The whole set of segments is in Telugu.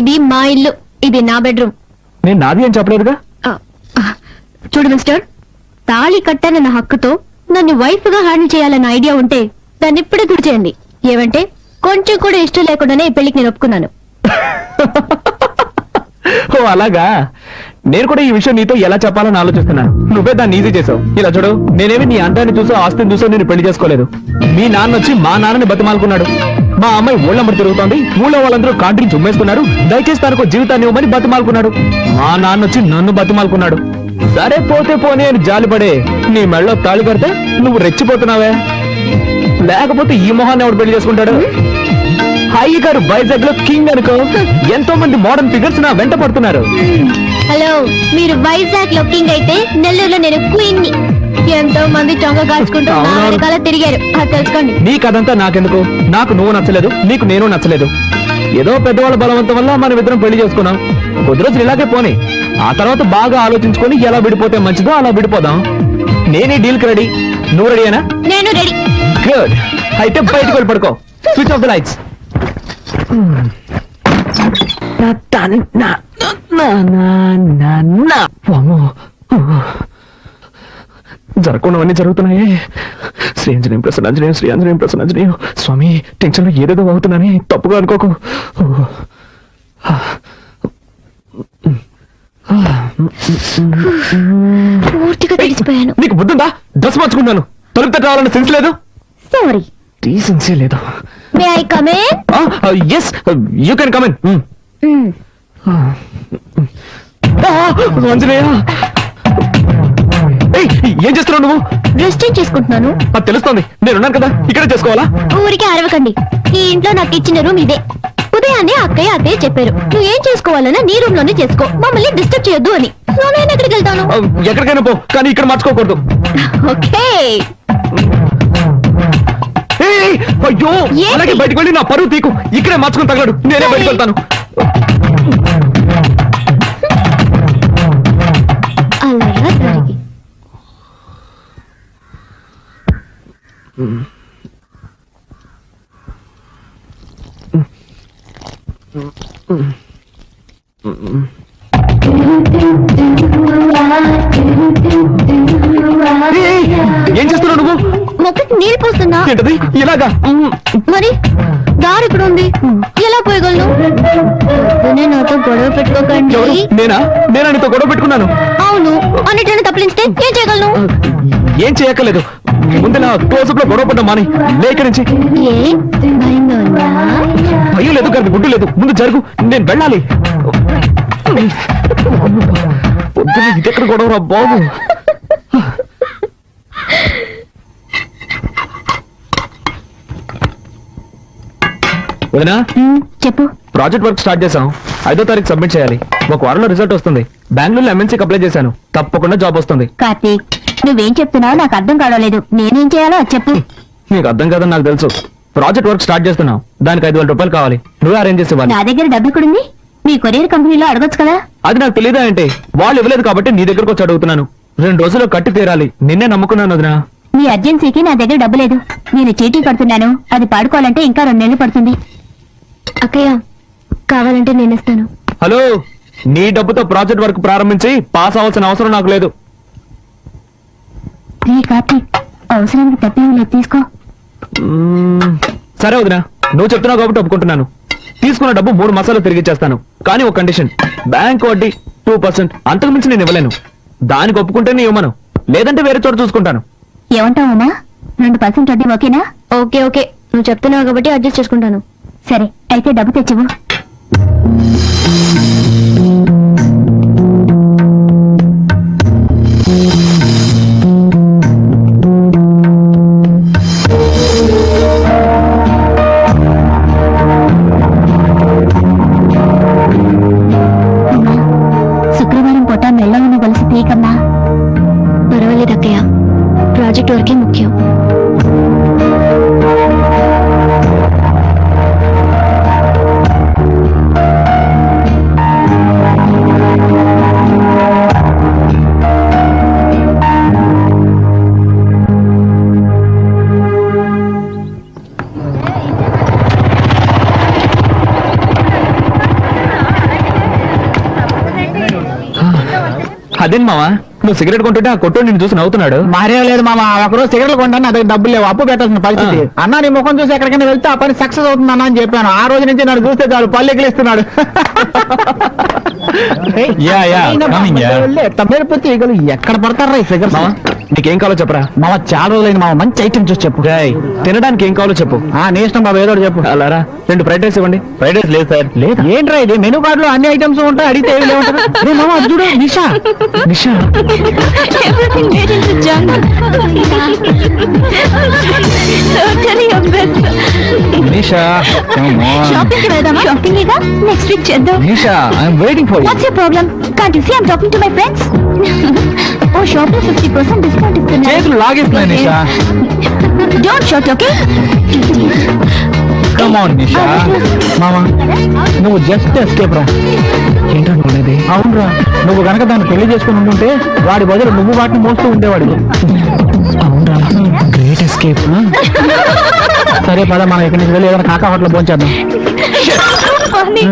ఇది మా ఇల్లు, ఇది నా బెడ్రూమ్. నేను నాది అని చెప్పలేదుగా. చూడు మిస్టర్, తాళి కట్టానన్న హక్కుతో నన్ను వైఫ్ గా హ్యాండిల్ చేయాలన్న ఐడియా ఉంటే దాన్ని ఇప్పుడే గుర్తు చేయండి. ఏమంటే కొంచెం కూడా ఇష్టం లేకుండానే ఈ పెళ్లికి నేను ఒప్పుకున్నాను. ఓ అలాగా. నేను కూడా ఈ విషయం నీతో ఎలా చెప్పాలని ఆలోచిస్తున్నాను. నువ్వే దాన్ని ఈజీ చేసావు. ఇలా చూడు, నేనేమి నీ అందాన్ని చూసో ఆస్తిని చూసో నేను పెళ్లి చేసుకోలేదు. మీ నాన్న వచ్చి మా నాన్నని బతిమాలుకున్నాడు. మా అమ్మాయి ఊళ్ళమ్మడి తిరుగుతోంది, ఊళ్ళో వాళ్ళందరూ కాంట్రీ చుమ్మేస్తున్నారు, దయచేసి తనకు జీవితాన్ని ఇవ్వమని బతిమాలుకున్నాడు. మా నాన్న వచ్చి నన్ను బతిమాలుకున్నాడు. సరే పోతే పోనీ అని జాలిపడే నీ మెళ్ళలో తాళి కడితే నువ్వు రెచ్చిపోతున్నావే. లేకపోతే ఈ మొహాన్ని ఎవడు పెళ్లి చేసుకుంటాడు? హాయి గారు వైజాగ్ లో కింగ్ అనుకో, ఎంతో మంది మోడర్న్ ఫిగర్స్ నా వెంట పడుతున్నారు. హలో, మీరు వైజాగ్ లో కింగ్ అయితే నెల్లూరులో నేను క్వీన్ ని. ఎంతో మంది చొంగ కాల్చుకుంటూ నా వెనకాల తిరిగారు, అది తెలుసుకోండి. నీకదంతా నాకెందుకు? నాకు నువ్వు నచ్చలేదు, నీకు నేను నచ్చలేదు. ఏదో పెద్దవాళ్ళ బలవంతం వల్ల మనం ఇద్దరం పెళ్లి చేసుకున్నాం. కొద్ది రోజులు ఇలాగే పోనీ, ఆ తర్వాత బాగా ఆలోచించుకొని ఎలా విడిపోతే మంచిదో అలా విడిపోదాం. నేనే డీల్ కి రెడీ. నువ్వు రెడీనా? నేను రెడీ. గుడ్. అయితే బయటకు వెళ్ళి పడుకో. Switch off the lights. జరగకుండావన్నీ జరుగుతున్నాయే. శ్రీయాంజనేయం ప్రసన్నాంజనేయం, శ్రీయాంజనేయం ప్రసన్నాంజనేయం. స్వామి, టెన్షన్ లో ఏదేదో అవుతున్నాని తప్పుగా అనుకోకు. పూర్తిగా తెలిసిపోయాను. నీకు బుద్ధుందా? డ్రెస్ మార్చుకుంటాను, తలుపు తట్ట రావాలని సెన్స్ లేదు. సారీ, డీసెన్సీ లేదు. May I come in? Yes, you can come in. Anjaneya, ఏం చేస్తున్నావు నువ్వు? డ్రెస్ చేంజ్ చేసుకుంటున్నాను. అది తెలుస్తోంది, నేనున్నాను కదా, ఇక్కడే చేసుకోవాలా? ఊరికే అరవకండి. ఈ ఇంట్లో నాకు ఇచ్చిన రూమ్ ఇదే. ఉదయాన్నే అక్కయ్య అదే చెప్పారు, నువ్వు ఏం చేసుకోవాలన్నా నీ రూమ్ లోనే చేసుకో, మమ్మల్ని డిస్టర్బ్ చేయొద్దు అని. నేను ఎక్కడికి వెళ్తాను? ఎక్కడికైనా పో, కానీ ఇక్కడ మార్చుకోకూడదు. ఓకే. అయ్యో, అలాగే బయటకు వెళ్ళి నా పరువు తీకు. ఇక్కడే మార్చుకుని తగలడు, నేనే బయటకు వెళ్తాను. అలా జరిగి ఏం చేస్తున్నావు నువ్వు? మొక్కకి నీళ్ళు పోస్తున్నా. ఏంటది ఇలాగా? మరి దారి ఇక్కడ ఉంది, ఎలా పోయగలను? నాతో గొడవ పెట్టుకోకండి. నేనా నీతో గొడవ పెట్టుకున్నాను? అవును, అన్నిటిని తప్పించితే ఏం చేయగలను? ఏం చేయక్కర్లేదు, ముందులా క్లోజప్ లో గొడవ పడ్డా మాని. లేక నుంచి ఏ భయంగా ఉందా? భయం లేదు కానీ గుడ్డు లేదు. ముందు జరుగు, నేను వెళ్ళాలి. ఇదెక్కడ గొడవ రా బాబు. వదినా, చెప్పు. ప్రాజెక్ట్ వర్క్ స్టార్ట్ చేసాం. 5వ తారీఖు సబ్మిట్ చేయాలి. ఒక వారంలో రిజల్ట్ వస్తుంది. బెంగళూరులో ఎంఎన్సీకి అప్లై చేశాను, తప్పకుండా జాబ్ వస్తుంది. కార్తీక్, నువ్వేం చెప్తున్నావు నాకు అర్థం కావలేదు. నేనేం చేయాలో చెప్పు. నీకు అర్థం కాదని నాకు తెలుసు. ప్రాజెక్ట్ వర్క్ స్టార్ట్ చేస్తున్నావు, దానికి 5,000 రూపాయలు కావాలి. నువ్వే అరేంజ్ చేసి ఇవ్వాలి. నా దగ్గర డబ్బులు కూడా ఉంది, మీ కొరియర్ కంపెనీలో అడగొచ్చు కదా. అది నాకు తెలియదా అంటే? వాళ్ళు ఇవ్వలేదు కాబట్టి నీ దగ్గరకు వచ్చి అడుగుతున్నాను. 2 రోజుల్లో కట్టి తీరాలి. నిన్నే నమ్ముకున్నాను వదినా. మీ అర్జెన్సీకి నా దగ్గర డబ్బు లేదు. నేను చీటీ కడుతున్నాను, అది పాడుకోవాలంటే ఇంకా 2 నెలలు పడుతుంది. అక్కయ్య, కావాలంటే నేను ఇస్తాను. హలో, నీ డబ్బుతో ప్రాజెక్ట్ వర్క్ ప్రారంభించి పాస్ అవ్వాల్సిన అవసరం నాకు లేదు. కార్తీక్, అవసరానికి తప్పేం లేదు, తీసుకో. సరే వదినా, నువ్వు చెప్తున్నావు కాబట్టి ఒప్పుకుంటున్నాను. తీసుకున్న డబ్బు 3 మాసాలు తిరిగి ఇచ్చేస్తాను. కానీ ఒక కండిషన్, బ్యాంక్ వడ్డీ 2%, అంతకు మించి నేను ఇవ్వలేను. దానికి ఒప్పుకుంటే నీ ఇవ్వమను, లేదంటే వేరే చోట చూసుకుంటాను. ఏమంటావమ్మా? 2% వడ్డీ ఓకేనా? ఓకే ఓకే, నువ్వు చెప్తున్నావు కాబట్టి అడ్జస్ట్ చేసుకుంటాను. సరే, అయితే డబ్బు తెచ్చివు. శుక్రవారం పూట మెల్లవని కలిసి తీకమ్మా. పర్వాలేదు అక్కయ్య, ప్రాజెక్ట్ వరకే ముఖ్యం. అదేం మావా నువ్వు సిగరెట్ కొంటుంటే ఆ కొట్టు నిన్ను చూసి నవ్వుతున్నాడు. మరేం లేదు మామ, ఒకరోజు సిగరెట్లు కొంటాను, నా దగ్గర డబ్బులు లేవు, అప్పు పెట్టాల్సిన పరిస్థితి. అన్న నీ ముఖం చూసి ఎక్కడికైనా వెళ్తే ఆ పని సక్సెస్ అవుతుంది అన్న అని చెప్పాను. ఆ రోజు నుంచి నన్ను చూస్తే చాలు పళ్ళు ఎగిలిస్తున్నాడు. coming, yeah. తప్పేపోతే ఈగలు ఎక్కడ పడతారా ఈ ఫిగర్స్? మావా నీకేం కావాలో చెప్పరా. మామ చాలా రోజులైంది మామ, మంచి ఐటమ్ చూసి చెప్పు. తినడానికి ఏం కావాలో చెప్పు. నీ ఇష్టం బాబు, ఏదో ఒకటి చెప్పు. అలారా 2 ఫ్రైడ్ రైస్ ఇవ్వండి. ఫ్రైడ్ రైస్ లేదు సార్. లేదు ఏంట్రా ఇది, మెనూ కార్డు లో అన్ని ఐటమ్స్ ఉంటాయి, అడిగితే ఏమి లేవుంటారు. మామ అది చూడు, నిషా. నిషా Everything made into jungle. Totally your best. Nisha Shopping కి వెళ్దామా? Shopping ఇగా నెక్స్ట్ వీక్ చేద్దాం. Nisha I'm waiting for you. What's your problem? Can't you see I'm talking to my friends? Oh, shop లో 50% డిస్కౌంట్ ఇస్తున్నారు. చేతులు లాగేస్తున్నాయి Nisha. Don't shout, okay? Come on Nisha. మామ నువ్వు జస్ట్ ఎస్కేప్ రా. ఏంటనుకునేది? అవునరా, నువ్వు గనక దాన్ని పెళ్లి చేసుకుని ఉంటుంటే వాడి బదులు నువ్వు వాటిని మోస్తూ ఉండేవాడు. అవునరా, గ్రేట్ ఎస్కేప్. సరే పద, మనం ఇక్కడి నుంచి వెళ్ళి ఏదైనా కాకా హోటల్ భోంచేద్దాం. Funny.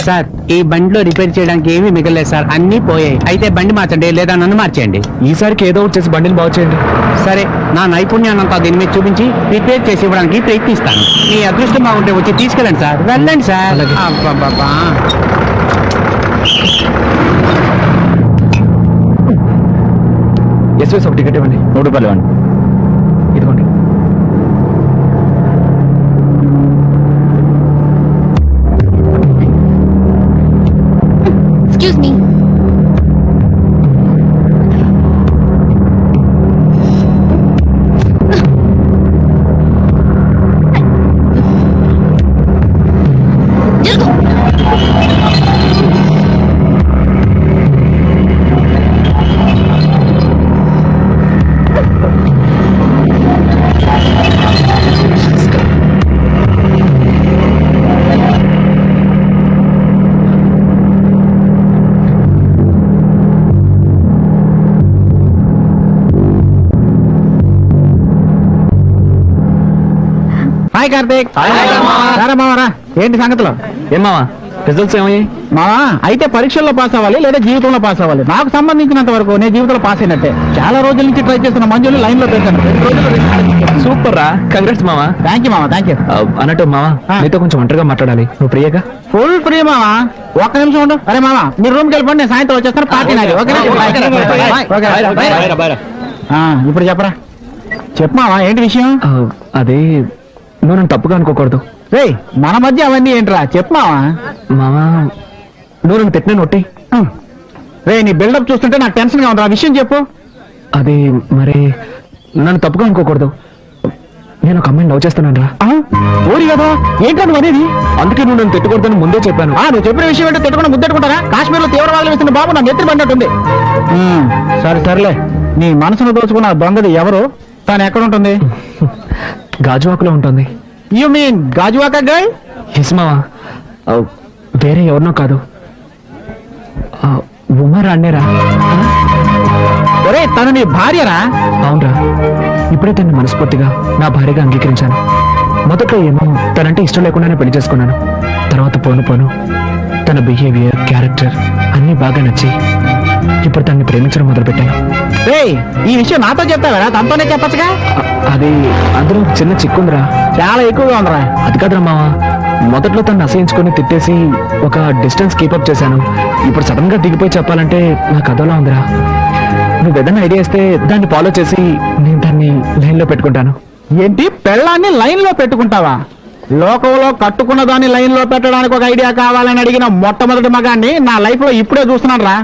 సార్ ఈ బండిలో రిపేర్ చేయడానికి ఏమీ మిగలేదు సార్, అన్ని పోయాయి. అయితే బండి మార్చండి లేదా నన్ను మార్చేయండి. ఈసారికి ఏదో ఒకటి చేసి బండిని బాగు చేయండి. సరే, నా నైపుణ్యాన్నంతా దీని మీద చూపించి రిపేర్ చేసి ఇవ్వడానికి ప్రయత్నిస్తాను. మీ అదృష్టం బాగుంటే వచ్చి తీసుకెళ్ళండి సార్. వెళ్ళండి సార్. అలాగే. అబ్బబ్బబ్బా. ఎస్ఎస్ ఒక టికెట్ ఇవ్వండి. 3 రూపాయలు ఇవ్వండి. ఇదిగోండి. Excuse me. Hi Karthik. Hi. రారా మావరా, ఏంటి సంగతులు? ఏం మావా రిజల్ట్స్ ఏమయ్యాయి? మావా అయితే పరీక్షల్లో పాస్ అవ్వాలి లేదా జీవితంలో పాస్ అవ్వాలి. నాకు సంబంధించినంత వరకు నేను జీవితంలో పాస్ అయినట్టే. చాలా రోజుల నుంచి ట్రై చేస్తున్న మంజులు లైన్ లో పెట్టాను. 2 రోజులు. సూపర్ రా, కంగ్రాట్స్ మావా. థ్యాంక్ యూ మావా, థ్యాంక్ యూ. అన్నట్టు మావా నీతో కొంచెం ఒంటరిగా మాట్లాడాలి. నువ్వు ప్రియగా? ఫుల్ ఫ్రీ మావా, ఒక్క నిమిషం ఉండు. అరే మావా మీరు రూమ్కి వెళ్ళిపోండి, నేను సాయంత్రం వచ్చేస్తాను. పార్టీ నాది. ఓకేనా? ఇప్పుడు చెప్పరా. చెప్పు మావా, ఏంటి విషయం? అదే నువ్వు నన్ను తప్పుగా అనుకోకూడదు. రేయ్ మన మధ్య అవన్నీ ఏంట్రా, చెప్పు మావా. మావా నువ్వు నన్ను తిట్టిన నొట్టి. రే నీ బిల్డప్ చూస్తుంటే నాకు టెన్షన్ గా ఉంది. ఆ విషయం చెప్పు. అది మరి నన్ను తప్పుగా అనుకోకూడదు. నేను ఒక అమ్మాయిని లవ్ చేస్తున్నాను రా. ఓరి కదా, ఏంటో నువ్వు అనేది? అందుకే నువ్వు నన్ను తిట్టకూడదని ముందే చెప్పాను. నువ్వు చెప్పిన విషయం ఏంటో తిట్టుకుని ముద్దెట్టుకుంటారా? కాశ్మీర్ లో తీవ్రవాదులు వేస్తున్న బాబు నా నెత్తిన పడినట్టుంది. సరే సర్లే, నీ మనసును దోచుకున్న దొంగది ఎవరు? తను ఎక్కడ ఉంటుంది? గాజువాకలో ఉంటుంది. You mean Gajuwaka girl? Yes మావా, వేరే ఎవరినో కాదు, ఉమర్ అన్నేరా. ఒరే తను నీ భార్యరా? అవునరా. ఇప్పుడే తన్ని మనస్ఫూర్తిగా నా భార్యగా అంగీకరించాను. మొదట్లో ఏమో తనంటే ఇష్టం లేకుండానే పెళ్లి చేసుకున్నాను. తర్వాత పోను పోను తన బిహేవియర్, క్యారెక్టర్ అన్నీ బాగా నచ్చి ఇప్పుడు తన్ని ప్రేమించడం మొదలుపెట్టాను. ఏయ్, ఈ విషయం నాతో చెప్తావా? తనతోనే చెప్పచ్చుగా. అది అందులో ఒక చిన్న చిక్కుందిరా. చాలా ఎక్కువగా ఉందిరా. అది కాదురా మావా, మొదట్లో తను అసహించుకొని తిట్టేసి ఒక డిస్టెన్స్ కీపప్ చేశాను. ఇప్పుడు సడన్ గా దిగిపోయి చెప్పాలంటే నాకు అదోలా ఉందిరా. నువ్వు ఏదైనా ఐడియా ఇస్తే దాన్ని ఫాలో చేసి నేను దాన్ని లైన్ లో పెట్టుకుంటాను. ఏంటి, పెళ్ళాన్ని లైన్ లో పెట్టుకుంటావా? లోకంలో కట్టుకున్న దాన్ని లైన్ లో పెట్టడానికి ఒక ఐడియా కావాలని అడిగిన మొట్టమొదటి మగాన్ని నా లైఫ్ లో ఇప్పుడే చూస్తున్నాను రా.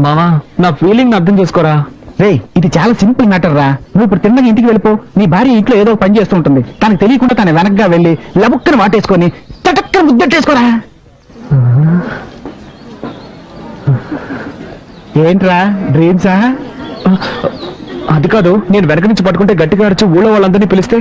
మావా, నా ఫీలింగ్ అర్థం చేసుకోరా. రేయ్, ఇది చాలా సింపుల్ మ్యాటర్ రా. నువ్వు ఇప్పుడు తిన్నగా ఇంటికి వెళ్ళిపో. నీ భార్య ఇంట్లో ఏదో ఒక పని చేస్తుంటుంది. తనకు తెలియకుండా తన వెనక్గా వెళ్ళి లబుక్కని వాటేసుకొని చటక్కని ముద్దెట్టేసుకోరా. ఏంట్రా, డ్రీమ్సా? అది కాదు, నేను వెనక నుంచి పట్టుకుంటే గట్టిగా అరిచి ఊళ్ళో వాళ్ళందరినీ పిలిస్తే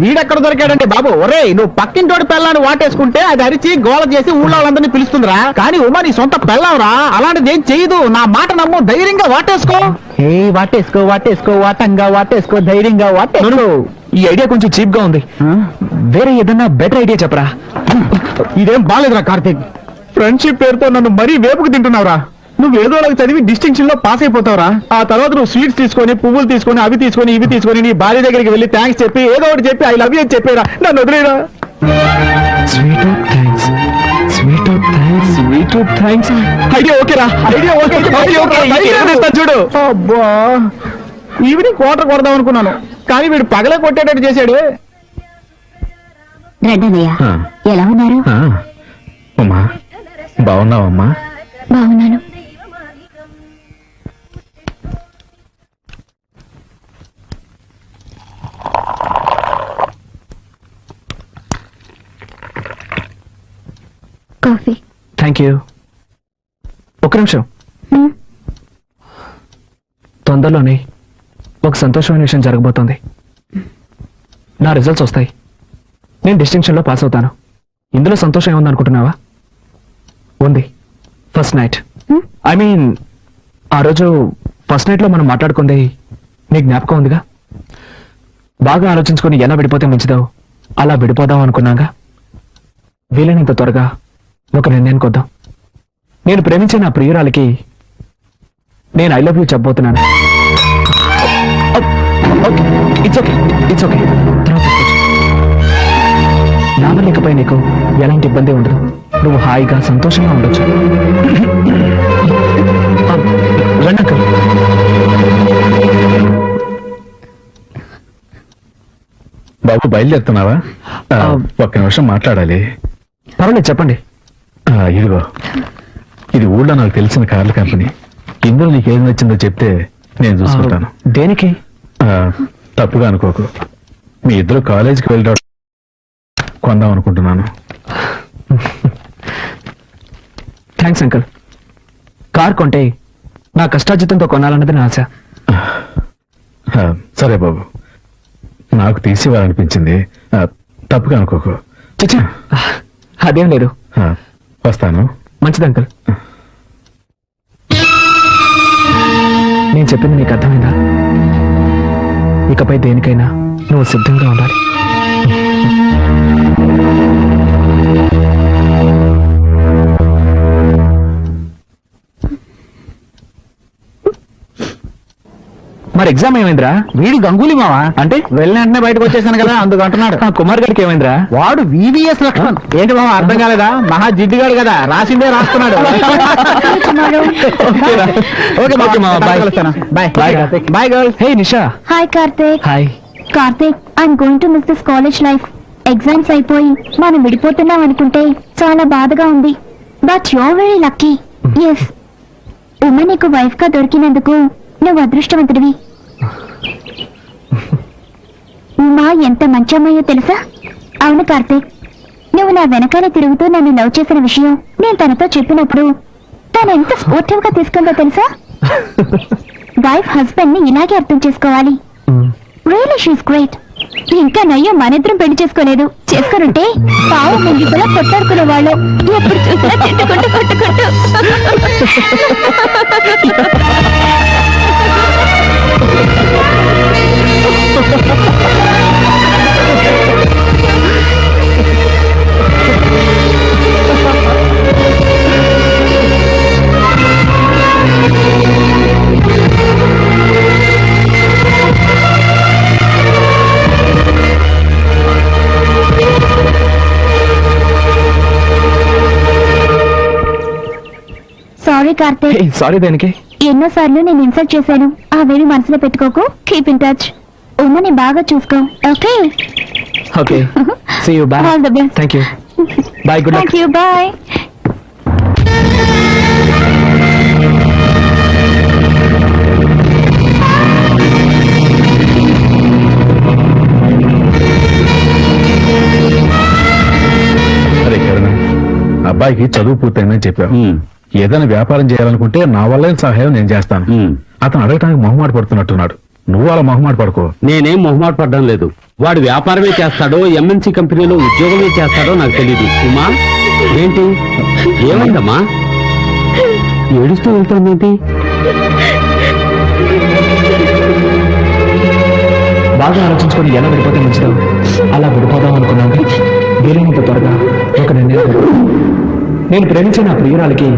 వీడెక్కడ దొరికాడండి బాబు? ఒరేయ్, నువ్వు పక్కింటోడి పెళ్ళాన్ని వాటేసుకుంటే అది అరిచి గోల చేసి ఊళ్ళో వాళ్ళందరినీ పిలుస్తుందిరా. కానీ ఉమా నీ సొంత పెళ్ళావురా, అలాంటిది ఏం చేయదు. నా మాట నమ్ము, ధైర్యంగా వాటేసుకో. ఏ వాటేసుకో, వాటేసుకో, వాటంగా వాటేసుకో, ధైర్యంగా వాటేసుకో. ఈ ఐడియా కొంచెం చీప్ గా ఉంది. వేరే ఏదన్నా బెటర్ ఐడియా చెప్పరా. ఇదేం బాలేదురా కార్తీక్. ఫ్రెండ్షిప్ పేరుతో నన్ను మరీ వేపుకు తింటున్నావురా. నువ్వు ఏదో ఒకటి చదివి డిస్టింక్షన్ లో పాస్ అయిపోతావురా. ఆ తర్వాత నువ్వు స్వీట్స్ తీసుకొని, పువ్వులు తీసుకొని, అవి తీసుకొని, ఇవి తీసుకొని నీ భార్య దగ్గరికి వెళ్ళి థ్యాంక్స్ చెప్పి ఏదో ఒకటి చెప్పి ఐ లవ్ యూ అని చెప్పేరా. నన్ను వదిలేరా. Sweet thanks, sweet thanks, sweet thanks. Idea ఓకేరా, ఐడియా ఓకే. చూడు. అబ్బా, ఈవినింగ్ కోటర్ కొడదాం అనుకున్నాను, కానీ వీడు పగలే కొట్టేటట్టు చేశాడు. రండన్నయ్య, ఎలా ఉన్నారు? అమ్మా, బాగున్నావమ్మా? బాగున్నాను. కాఫీ. Thank you. ఒక్క నిమిషం. తొందరలోనే ఒక సంతోషమైన విషయం జరగబోతోంది. నా రిజల్ట్స్ వస్తాయి. నేను డిస్టింక్షన్ లో పాస్ అవుతాను. ఇందులో సంతోషం ఏముంది అనుకుంటున్నావా? ఉంది. ఫస్ట్ నైట్, ఐ మీన్ ఆ రోజు ఫస్ట్ నైట్ లో మనం మాట్లాడుకుంది నీ జ్ఞాపకం ఉందిగా? బాగా ఆలోచించుకొని ఎలా విడిపోతే మంచిదో అలా విడిపోదాం అనుకున్నాగా. వీలైనంత త్వరగా ఒక నిర్ణయానికి వద్దాం. నేను ప్రేమించే నా ప్రియురాలకి నేను ఐ లవ్ యూ చెప్పబోతున్నాను. It's okay, it's okay. నా వల్ల ఇకపై నీకు ఎలాంటి ఇబ్బంది ఉండదు. నువ్వు హాయిగా సంతోషంగా ఉండొచ్చు. రండి అంకుల్. బాబు బయలుదేరుతున్నావా? ఒక్క నిమిషం మాట్లాడాలి. పర్వాలేదు, చెప్పండి. ఇదిగో, ఇది ఊళ్ళో నాకు తెలిసిన కార్ల కంపెనీ. ఇందులో నీకు ఏది నచ్చిందో చెప్తే నేను చూసుకుంటాను. దేనికి? తప్పుగా అనుకోకు. మీ ఇద్దరు కాలేజీకి వెళ్ళడం కొందాం అనుకుంటున్నాను. Thanks uncle. కార్ కొంటే నా కష్టార్జితంతో కొనాలన్నది నా ఆశ. సరే బాబు, నాకు తీసివ్వాలనిపించింది. తప్పుగా అనుకోకు. చిచ్చా, అదేం లేదు. వస్తాను. మంచిది అంకుల్. నేను చెప్పింది నీకు అర్థమైందా? ఇకపై దేనికైనా నువ్వు సిద్ధంగా ఉండాలి. మరి ఎగ్జామ్ ఏమైందిరా? వీడి గంగూలీ మావా. అంటే వెళ్ళిన వెంటనే బయటకు వచ్చేసాను కదా, అందుకు అంటున్నాడు. ఆ కుమార్ గారికి ఏమైందిరా? వాడు వివిఎస్ లక్షణం. ఏంటి మావా, అర్థం కాలేదా? మహా జిడ్డుగాడు కదా, రాసిందే రాస్తున్నాడు. ఓకేరా. ఓకే ఓకే మావా, bye. Bye bye. Bye girls. Hey Nisha. Hi Karthik. Hi. Karthik, I'm going to miss this college life. Exams అయిపోయి మనం విడిపోతున్నాం అనుకుంటే చాలా బాధగా ఉంది. But you're very lucky. Yes, Uma నీకు వైఫ్ గా దొరికినందుకు నువ్వు అదృష్టవంతుడివి. ఉమా ఎంత మంచి అమ్మాయో తెలుసా? అవును కార్తీక్, నువ్వు నా వెనకాల తిరుగుతూ నన్ను లవ్ చేసిన విషయం నేను తనతో చెప్పినప్పుడు తను ఎంత స్పోర్టివ్ గా తీసుకుందో తెలుసా? వైఫ్ హస్బెండ్ ని ఇలాగే అర్థం చేసుకోవాలి. Really she's great. ఇంకా నయ్యో మనిద్దరం పెళ్లి చేసుకోలేదు. చేసుకునుంటే పావు ముంగిపోలా కొట్టాడుకునే వాళ్ళు. ఎప్పుడు చూసినా తిట్టుకుంటూ కొట్టుకుంటూ. కార్తీక్. సారీ దేనికి? ఎన్నోసార్లు నేను ఇన్సల్ట్ చేశాను. అవేమి మనసులో పెట్టుకోకు. Keep in touch. ఉమ్మని బాగా చూసుకో. Okay okay, see you, bye. All the best. Thank you, bye, good luck. Thank you, bye. అరే కరుణ, అబ్బాయికి చదువు పూర్తయిందని చెప్పావు. ఏదైనా వ్యాపారం చేయాలనుకుంటే నా వల్ల సహాయం నేను చేస్తాను. అతను అడగటానికి మొహమాట పడుతున్నట్టున్నాడు. నువ్వు అలా మొహమాట పడుకో. నేనేం మొహమాట పడ్డం లేదు. వాడు వ్యాపారమే చేస్తాడో ఎంఎన్సీ కంపెనీలో ఉద్యోగమే చేస్తాడో నాకు తెలియదు. ఉమా, ఏంటి, ఏమైందమ్మా? ఏడుస్తూ వెళ్తాందేంటి? బాగా ఆలోచించుకొని ఎలా విడిపోతే మంచిదో అలా విడిపోదాం అనుకున్నాను. వీలైనంత త్వరగా ఒక నిర్ణయం. నేను ప్రేమించిన నా ప్రియురాలకి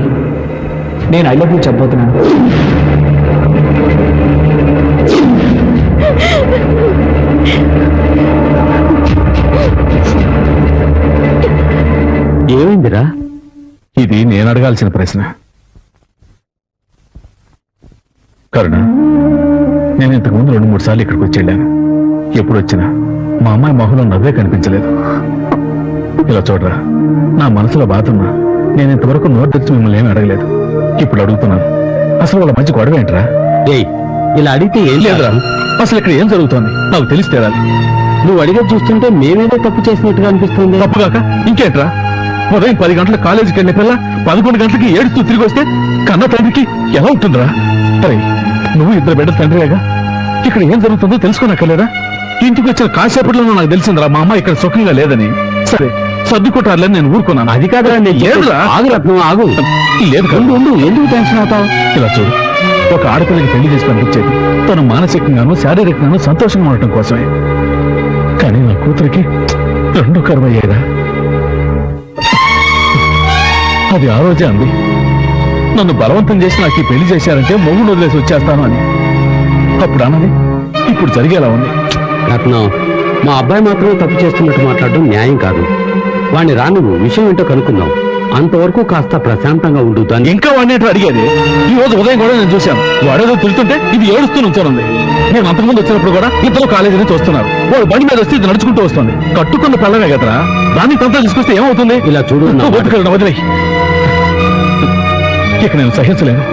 నేను ఐ లవ్ యూ చెప్పబోతున్నాను. ఏమైందిరా? ఇది నేను అడగాల్సిన ప్రశ్న. కరుణ, నేను ఇంతకుముందు 2-3 సార్లు ఇక్కడికి వచ్చి వెళ్ళాను. ఎప్పుడు వచ్చినా మా అమ్మాయి మొహంలో నవ్వే కనిపించలేదు. ఇలా చూడరా, నా మనసులో బాధ ఉన్నా నేను ఇంతవరకు నోరు తెరిచి మిమ్మల్ని ఏమీ అడగలేదు. ఇప్పుడు అడుగుతున్నాను, అసలు వాళ్ళ మధ్య గొడవ ఏంట్రా? ఏయ్, ఇలా అడిగితే ఏం లేదురా, అసలు ఇక్కడ ఏం జరుగుతోంది నాకు తెలిసి తీరాలి. నువ్వు అడిగేది చూస్తుంటే మేమేదో తప్పు చేసినట్టుగా అనిపిస్తుంది. తప్పుగాక ఇంకేంట్రా? ఉదయం 10 గంటలకు కాలేజీకి వెళ్ళే పిల్ల 11 గంటలకి ఏడుస్తూ తిరిగి వస్తే కన్న తండ్రికి ఎలా ఉంటుందిరా? అరే, నువ్వు 2 బిడ్డ తండ్రిగా ఇక్కడ ఏం జరుగుతుందో తెలుసుకోనక్కర్లేదా? ఇంటికి వచ్చిన కాసేపట్లోనూ నాకు తెలిసిందిరా మా అమ్మ ఇక్కడ సుఖంగా లేదని. సరే, సర్దుకుంటారులేని నేను ఊరుకున్నాను. అది కాదురా, నేను లేదురా. ఆగు రత్నం, ఆగు. లేదు కదా. ఉండు, ఎందుకు టెన్షన్ అవుతావు? ఇలా చూడు, ఒక ఆడపిల్లకి పెళ్లి చేసి పంపించేది తను మానసికంగాను శారీరకంగాను సంతోషంగా ఉండటం కోసమే. కానీ నా కూతురికి 2 కరువయ్యేదా? అది ఆ రోజే అంది, నన్ను బలవంతం చేసి నాకు ఈ పెళ్లి చేశారంటే మొగుడు వదిలేసి వచ్చేస్తాను అని. అప్పుడు అన్నది, ఇప్పుడు జరిగేలా ఉంది. రత్నం, మా అబ్బాయి మాత్రమే తప్పు చేస్తున్నట్టు మాట్లాడడం న్యాయం కాదు. వాణ్ణి రా, నువ్వు విషయం ఏంటో కనుక్కుందాం. అంతవరకు కాస్త ప్రశాంతంగా ఉండు. దాన్ని ఇంకా వాడినేటో అడిగేది. ఈ రోజు ఉదయం కూడా నేను చూశాను, వాడేదో తిరుగుతుంటే ఇది ఏడుస్తూ నుంచోనుంది. నేను అంతకుముందు వచ్చినప్పుడు కూడా ఇద్దరు కాలేజీని చూస్తున్నారు. వాడు బండి మీద వస్తే ఇది నడుచుకుంటూ వస్తుంది. కట్టుకున్న పిల్లనే కదరా, దాన్ని తంతా తీసుకొస్తే ఏమవుతుంది? ఇలా చూడు, నా మాట. వదిలే, ఇక నేను సహించలేను.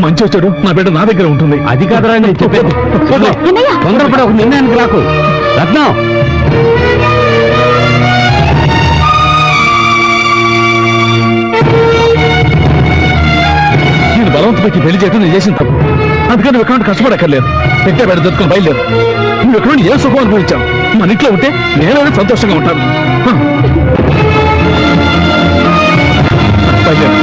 మంచి వచ్చాడు, నా బిడ్డ నా దగ్గర ఉంటుంది. అది కాదురా నేను చెప్పేది. తొందరపడి ఒక నిర్ణయానికి రాకు. రత్నం, నేను బలవంతం పెట్టి పెళ్లి చేయడం నేను చేసిన తప్పు. అందుకని నువ్వు ఎక్కడ కష్టపడక్కర్లేదు. పెట్టే బిడ్డ దొరుకుని బయలుదేరు. నువ్వు ఎక్కడ ఏ సుఖం అనుభవించావు? మన ఇంట్లో ఉంటే నేనైనా సంతోషంగా ఉంటాను. బయలుదేరు.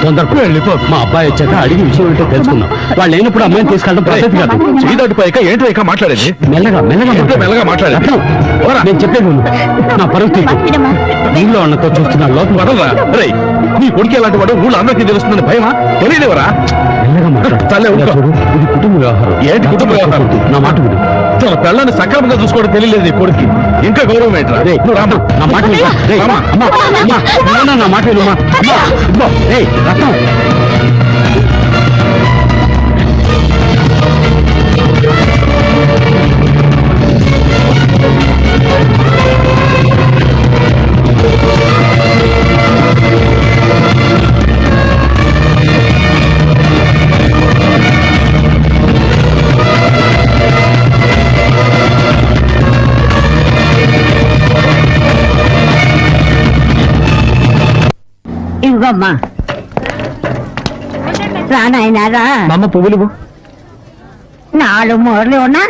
తొందరపడి వెళ్ళిపో. మా అబ్బాయి వచ్చాక అడిగి విషయం ఏంటో తెలుసుకుందాం. వాళ్ళు లేనప్పుడు అమ్మాయిని తీసుకెళ్ళడం పద్ధతి కాదు. చేయదాటిపోయాక ఏంటో ఇక మాట్లాడేది? మెల్లగా మెల్లగా మాట్లాడేది. రత్నం, నేను చెప్పేది విను. నా పరిస్థితి ఇంట్లో అన్నతో చూస్తున్నా లోపల. వదలరా. రేయ్, నీ కొడుకు ఎలాంటి వాడు ఊళ్ళో అందరికీ తెలుస్తుందని భయమా? తెలియలేవరా? మెల్లగా మాట్లాడు. తల్లే ఊరుకో. చూడు, ఇది కుటుంబ వ్యవహారం. ఏంటి కుటుంబ వ్యవహారం? నా మాట విను. తన పిల్లని సక్రమంగా చూసుకోవడం తెలియలేదు నీ కొడుకు. ఇంకా గౌరవం ఏంట్రా? రేయ్, నువ్వు రామా. నా మాట విను. రేయ్, రామా. అమ్మా, అమ్మా, నాన్న, నా మాట విను, అమ్మా. అమ్మా, ఇదిగో, రేయ్, రత్నం. ఇవ్వమ్మా, రా నాయనా రా. మా అమ్మ పువ్వులు 4 మూరలు ఉన్నా.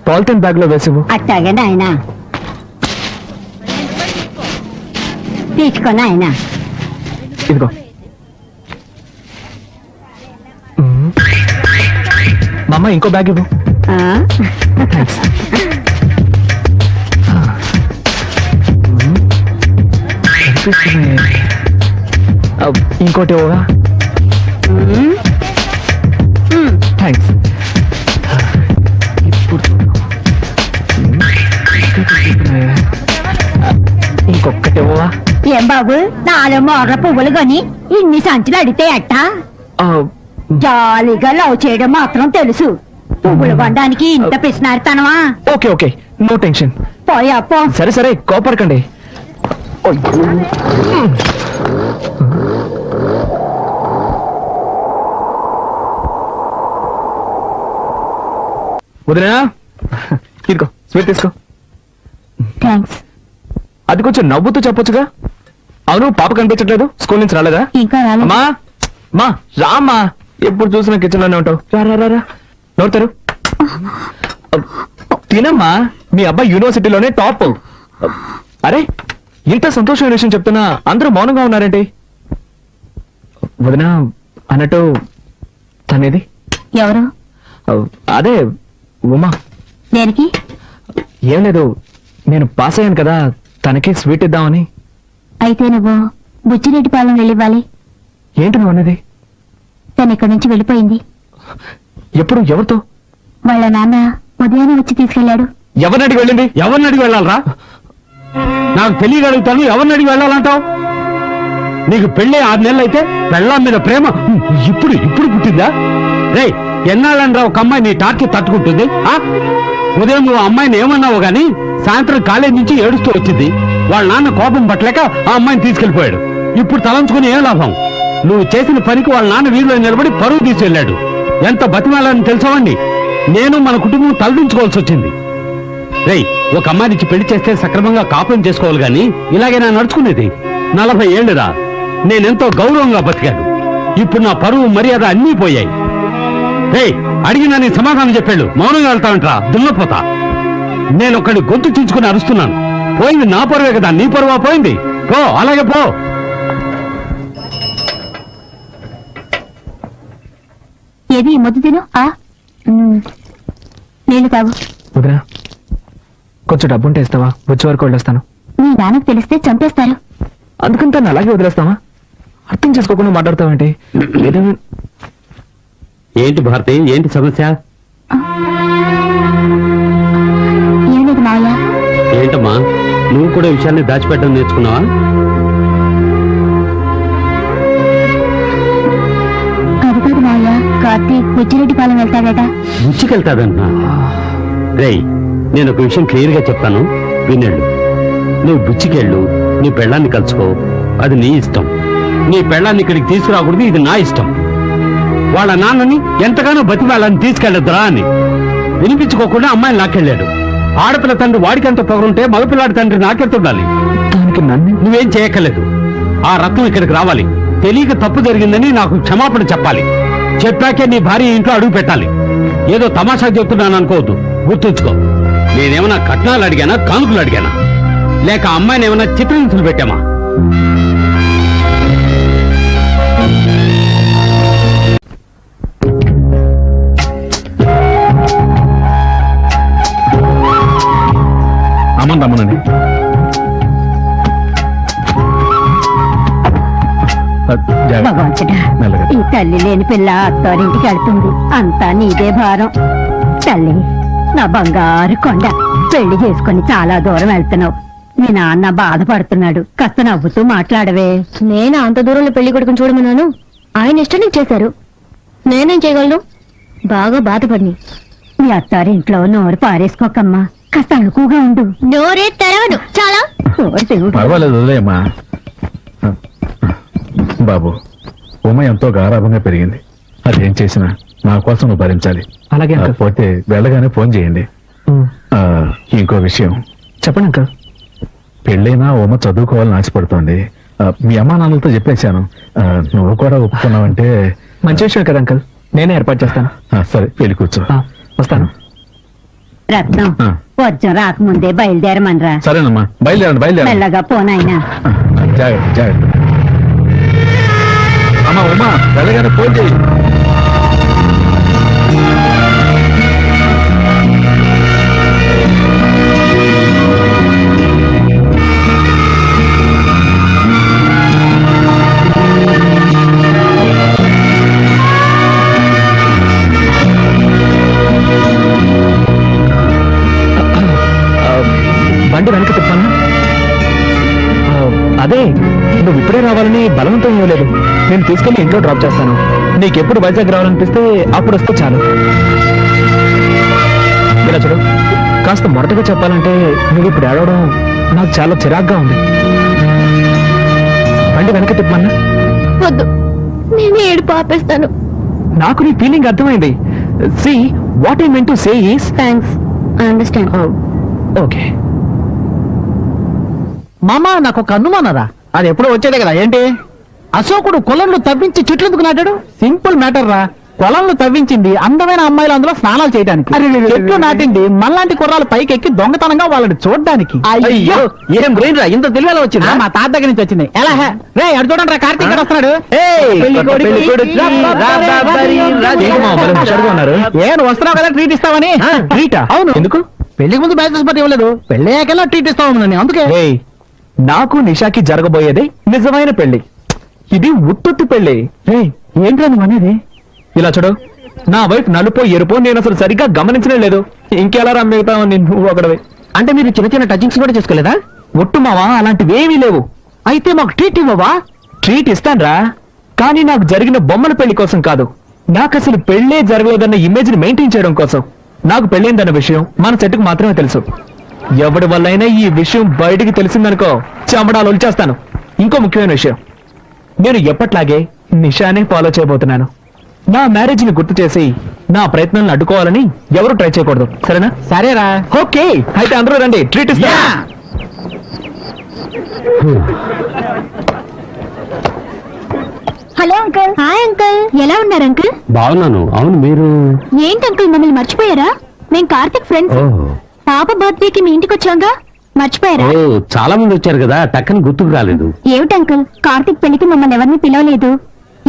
పాలిథిన్ బ్యాగ్ లో వేసివు. అట్టాగే నాయనా, తీసుకో నాయనా. ఇదిగో. మా అమ్మ ఇంకో బ్యాగ్ ఇవ్వు. ఆ? థ్యాంక్స్. కనిపిస్తున్నాయి. ఇంకోటి ఇవ్వగా. థ్యాంక్స్. ఇప్పుడు చూడు. ఇంకొకటి ఇవ్వగా. ఏం బాబు 4 మోర్ల పువ్వులు కొని ఇన్ని సంచులు అడితే ఎట్టా జాలీగా లవ్ చేయడం మాత్రం తెలుసు పువ్వులు కొనడానికి ఇంత పిసినారుతానవా ఓకే ఓకే, నో టెన్షన్. పోయా పో. సరే సరే, కోపడకండి. వదినా, ఇదిగో స్వీట్ తీసుకో. థ్యాంక్స్. అది కొంచెం నవ్వుతూ చెప్పొచ్చుగా. అవును, పాప కనిపించట్లేదు, స్కూల్ నుంచి రాలేదా? ఇంకా రాలేదు. అమ్మా మా రామ్మా, ఎప్పుడు చూసినా కిచెన్ లోనే ఉంటావు. రా రా రా రా, నోడతారు. తినమ్మా, మీ అబ్బాయి యూనివర్సిటీలోనే టాప్. అరే, ఇంత సంతోషమైన విషయం చెప్తున్నా అందరూ మౌనంగా ఉన్నారేంటి? వదినా, అన్నట్టు తనేది? ఎవరు? అదే ఉమా. దేనికి? ఏం లేదు, నేను పాస్ అయ్యాను కదా, తనకి స్వీట్ ఇద్దామని. అయితే నువ్వు బుచ్చిరెడ్డిపాలెం వెళ్ళివ్వాలి. ఏంటి నువ్వు అన్నది? తను ఇక్కడి నుంచి వెళ్ళిపోయింది. ఎప్పుడు, ఎవరితో? వాళ్ళ నాన్న ఉదయాన్నే వచ్చి తీసుకెళ్లాడు. ఎవరిని అడిగి వెళ్ళింది? ఎవరిని అడిగి వెళ్ళాలరా? నాకు తెలియగలుగుతాను, ఎవరిని అడిగి వెళ్ళాలంటావు? నీకు పెళ్ళే 6 నెలలు అయితే పెళ్ళాం మీద ప్రేమ ఇప్పుడు పుట్టిందా? రే, ఎన్నాళ్ళని ఒక అమ్మాయి నీ టార్కి తట్టుకుంటుంది? ఉదయం నువ్వు అమ్మాయిని ఏమన్నావు గాని సాయంత్రం కాలేజ్ నుంచి ఏడుస్తూ వచ్చింది. వాళ్ళ నాన్న కోపం పట్టలేక ఆ అమ్మాయిని తీసుకెళ్లిపోయాడు. ఇప్పుడు తలంచుకుని ఏం లాభం? నువ్వు చేసిన పనికి వాళ్ళ నాన్న వీధిలో నిలబడి పరువు తీసుకెళ్లాడు. ఎంత బతిమాలని తెలుసావండి? నేను మన కుటుంబం తలదించుకోవాల్సి వచ్చింది. రేయ్, ఒక అమ్మాయినిచ్చి పెళ్లి చేస్తే సక్రమంగా కాపురం చేసుకోవాలి గాని ఇలాగే నా నడుచుకునేది. 40 ఏళ్ళురా, నేనెంతో గౌరవంగా బతికాను. ఇప్పుడు నా పరువు మర్యాద అన్నీ పోయాయి. రేయ్, అడిగినా నీ సమాధానం చెప్పాడు. మౌనంగా వెళ్తానంటరా, దున్నపోతా. నేను ఒకటి గొంతు చించుకుని అరుస్తున్నాను. పోయింది నా పరువే కదా, నీ పరువా పోయింది? పో, అలాగే పో. ఏది ముద్దు తిను. నీళ్లు తాగు. వదినా, కొంచెం డబ్బుంటే ఇస్తావా? వచ్చే వరకు వెళ్ళొస్తాను. మీ నాన్నకు తెలిస్తే చంపేస్తారు. అందుకని తను అలాగే వదిలేస్తావా? అర్థం చేసుకోకుండా మాట్లాడతావేంటి? ఏంటి భారతి, ఏంటి సమస్య? ఏం లేదు మావయ్య. ఏంటమ్మా, నువ్వు కూడా విషయాన్ని దాచిపెట్టడం నేర్చుకున్నావా? అది కాదు మావయ్య, కార్తీక్ బుచ్చిరెడ్డిపాలెం వెళ్తాడట. బుచ్చికెళ్తాదంటున్నా? రేయ్, నేను ఒక విషయం క్లియర్ గా చెప్తాను, వినేళ్ళు. నువ్వు బుచ్చికెళ్ళు, నీ పెళ్ళాన్ని కలుసుకో, అది నీ ఇష్టం. నీ పెళ్ళాన్ని ఇక్కడికి తీసుకురాకూడదు, ఇది నా ఇష్టం. వాళ్ళ నాన్నని ఎంతగానో బతిమాలని తీసుకెళ్ళొద్దురా అని వినిపించుకోకుండా అమ్మాయిని లాక్కెళ్ళాడు. ఆడపిల్ల తండ్రి వాడికెంత పొగరుంటే మగపిల్లాడి తండ్రి నాకెంత ఉండాలి? దానికి నన్ను నువ్వేం చేయక్కర్లేదు. ఆ రత్నం ఇక్కడికి రావాలి, తెలియక తప్పు జరిగిందని నాకు క్షమాపణ చెప్పాలి. చెప్పాకే నీ భార్య ఇంట్లో అడుగు పెట్టాలి. ఏదో తమాషా చెప్తున్నాను అనుకోవద్దు, గుర్తుంచుకో. నేనేమన్నా కట్నాలు అడిగానా, కానుకలు అడిగానా, లేక అమ్మాయిని ఏమైనా చిత్రహింసలు పెట్టామా? అమ్మని భగవంతుడా, మెల్లగా. ఈ తల్లి లేని పిల్ల అత్తారింటికి వెళ్తుంది. అంతా నీదే భారం. తల్లి, నా బంగారు కొండ, పెళ్లి చేసుకుని చాలా దూరం వెళ్తున్నావు. మీ నాన్న బాధపడుతున్నాడు, కాస్త నవ్వుతూ మాట్లాడవే. నేను అంత దూరంలో పెళ్లి కొడుకుని చూడమన్నాను, ఆయన ఇష్టం నీకు చేశారు. నేనేం చేయగలను? బాగా బాధపడి. మీ అత్తారింట్లో నోరు పారేసుకోకమ్మా, కాస్త అణుకుగా ఉండు. నోరే తెరవను చాలా. నోరు తెరువు. పర్వాలేదు, వదిలేయమ్మా. బాబు, ఉమ ఎంతో గారాభంగా పెరిగింది. అదేం చేసినా నా కోసం నువ్వు భరించాలి. అలాగే అంకుల్. పోతే వెళ్ళగానే ఫోన్ చేయండి. ఇంకో విషయం చెప్పండి అంకుల్. పెళ్ళైనా ఉమ చదువుకోవాలని ఆశపడుతోంది. మీ అమ్మా నాన్నలతో చెప్పేశాను. నువ్వు కూడా ఒప్పుకున్నావంటే మంచి విషయం కదా అంకుల్, నేనే ఏర్పాటు చేస్తాను. సరే, వెళ్ళి కూర్చో. వస్తాను. రత్నం, వర్జం రాకముందే బయలుదేరమనరా. సరేనమ్మా, బయలుదేరండి. మెల్లగా పోనాయినా. జాగ్రత్త. అమ్మా ఉమా, వెళ్ళగానే ఫోన్ చేయి. అదే నువ్వు ఇప్పుడే రావాలని బలవంతం ఇవ్వలేదు. నేను తీసుకెళ్లి ఇంట్లో డ్రాప్ చేస్తాను. నీకెప్పుడు వైజాగ్ రావాలనిపిస్తే అప్పుడు వస్తే చాలు. ఇలా చూడు, కాస్త మొరటగా చెప్పాలంటే నువ్వు ఇప్పుడు ఏడవడం నాకు చాలా చిరాగ్గా ఉంది. బండి వెనక తిప్పమన్నా. వద్దు, నేనే ఏడుపు ఆపేస్తాను. నాకు నీ ఫీలింగ్ అర్థమైంది. See what I meant to say is thanks, I understand. Okay. మామ నాకు ఒక అనుమానరా, అది ఎప్పుడో వచ్చేదే కదా. ఏంటి? అశోకుడు కొలంలో తవ్వించి చెట్లు ఎందుకు నాటాడు? సింపుల్ మ్యాటర్ రా. కొలంలో తవ్వించింది అందమైన అమ్మాయిలు అందులో స్నానాలు చేయడానికి, చెట్లు నాటింది మనలాంటి కుర్రాలు పైకి ఎక్కి దొంగతనంగా వాళ్ళని చూడడానికి. అయ్యో, ఏం బ్రెయిన్ రా, ఇంత తెలివేలా వచ్చింది. మా తాత దగ్గర నుంచి వచ్చింది. ఎలా హే? రే అడు చూడండి రా, కార్తీక్ గారు వస్తున్నాడు. ఏ నువ్వు వస్తున్నావు కదా ట్రీట్ ఇస్తావని. ట్రీటా? అవును. ఎందుకు? పెళ్లికి ముందు బ్యాచెస్ పట్టి ఇవ్వలేదు, పెళ్లి అయ్యాకెలా ట్రీట్ ఇస్తావు అందుకే. ఏయ్, నాకు నిషాకి జరగబోయేది నిజమైన పెళ్లి. ఇది ఉత్తుత్తి పెళ్లి. ఏంట్రా నువ్వు అనేది? ఇలా చూడు, నా వైఫ్ నలుపో ఎరుపో నేను అసలు సరిగ్గా గమనించనే లేదు. ఇంకెలా రమ్మిగుతావు నువ్వు ఒకడవి. అంటే మీరు చిన్న చిన్న టచింగ్స్ కూడా చేసుకోలేదా? ఒట్టు మావా, అలాంటివేమీ లేవు. అయితే మాకు ట్రీట్ ఇవ్వవా? ట్రీట్ ఇస్తాన్రా, కానీ నాకు జరిగిన బొమ్మల పెళ్లి కోసం కాదు. నాకు అసలు పెళ్లే జరగలేదన్న ఇమేజ్ ని మెయింటైన్ చేయడం కోసం. నాకు పెళ్ళైందన్న విషయం మన చెట్టుకు మాత్రమే తెలుసు. ఎవడి వల్లైనా ఈ విషయం బయటికి తెలిసిందనుకో చెమడాలు వచ్చేస్తాను. ఇంకో ముఖ్యమైన విషయం, నేను ఎప్పట్లాగే నిషానే ఫాలో చేయబోతున్నాను. నా మ్యారేజ్ ని గుర్తు చేసి నా ప్రయత్నాలను అడ్డుకోవాలని ఎవరు ట్రై చేయకూడదు, సరేనా? సరేరా. ఓకే, అయితే అందరూ రండి, ట్రీట్ ఇస్తా. Hello uncle. హాయ్ అంకుల్, ఎలా ఉన్నారు అంకుల్? బాగున్నాను. అవును, మీరు? ఏంటి అంకుల్ మమ్మల్ని మర్చిపోయారా? మేము కార్తిక్ ఫ్రెండ్స్. పాప బర్త్డేకి మీ ఇంటికి వచ్చాంగా, మర్చిపోయారా? చాలా మంది వచ్చారు కదా, టక్కని గుర్తుకు రాలేదు. ఏమిటి అంకుల్, కార్తిక్ పెళ్లికి మమ్మల్ని ఎవరిని పిలవలేదు.